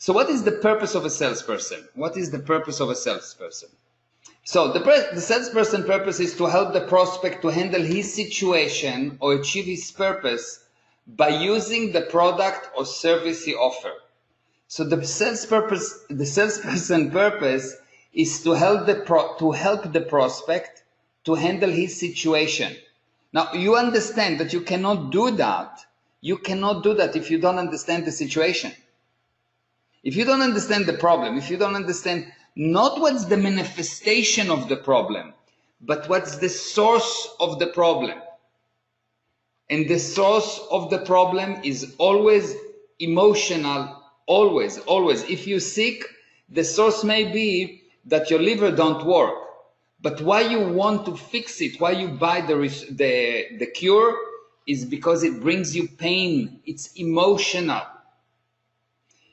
So what is the purpose of a salesperson? What is the purpose of a salesperson? So the salesperson purpose is to help the prospect to handle his situation or achieve his purpose by using the product or service he offers. So the salesperson purpose is to help the prospect to handle his situation. Now you understand that you cannot do that. You cannot do that if you don't understand the situation. If you don't understand the problem, if you don't understand not what's the manifestation of the problem, but what's the source of the problem. And the source of the problem is always emotional, always. If you're sick, the source may be that your liver don't work. But why you want to fix it, why you buy the cure, is because it brings you pain. It's emotional.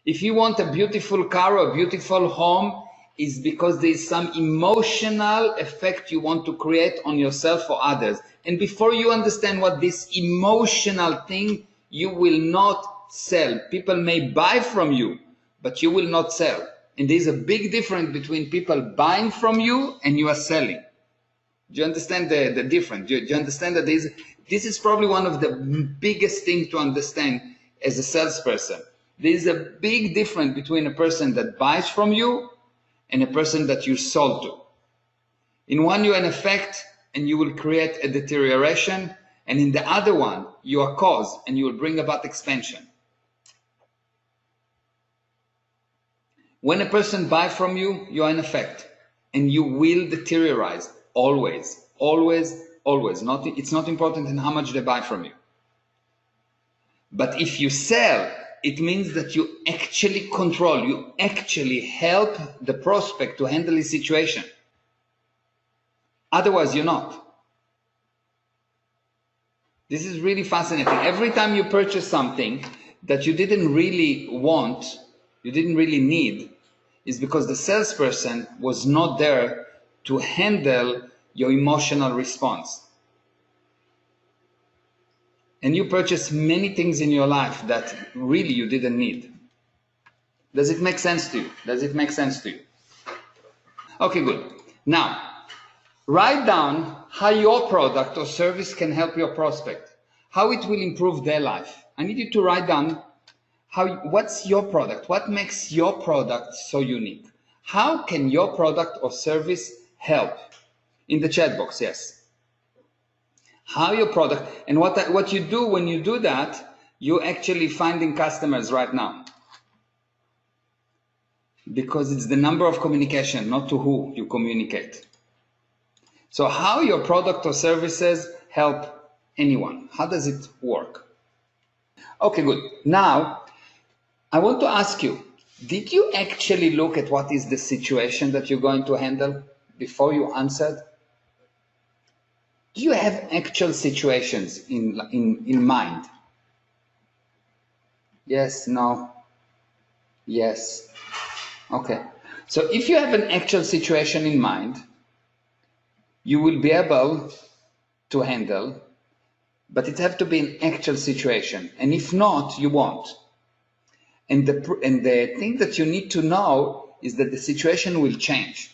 If you want a beautiful car or a beautiful home, is because there is some emotional effect you want to create on yourself or others. And before you understand what this emotional thing, you will not sell. People may buy from you, but you will not sell. And there's a big difference between people buying from you and you are selling. Do you understand the difference? Do you understand that this is probably one of the biggest things to understand as a salesperson. There is a big difference between a person that buys from you and a person that you sold to. In one, you are an effect and you will create a deterioration, and in the other one, you are cause and you will bring about expansion. When a person buys from you, you are an effect and you will deteriorate always. It's not important in how much they buy from you. But if you sell, it means that you actually control, you actually help the prospect to handle his situation. Otherwise, you're not. This is really fascinating. Every time you purchase something that you didn't really want, you didn't really need, is because the salesperson was not there to handle your emotional response. And you purchase many things in your life that really you didn't need. Does it make sense to you? Does it make sense to you? Okay, good. Now, write down how your product or service can help your prospect, how it will improve their life. I need you to write down what's your product, what makes your product so unique. How can your product or service help? In the chat box, yes. How your product, and what you do when you do that, you're actually finding customers right now. Because it's the number of communication, not to who you communicate. So how your product or services help anyone? How does it work? Okay, good. Now, I want to ask you, did you actually look at what is the situation that you're going to handle before you answered? Do you have actual situations in mind? Yes, no, yes. Okay. So if you have an actual situation in mind, you will be able to handle, but it has to be an actual situation. And if not, you won't. And the thing that you need to know is that the situation will change.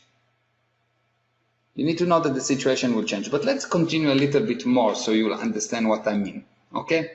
You need to know that the situation will change. But let's continue a little bit more so you will understand what I mean. Okay?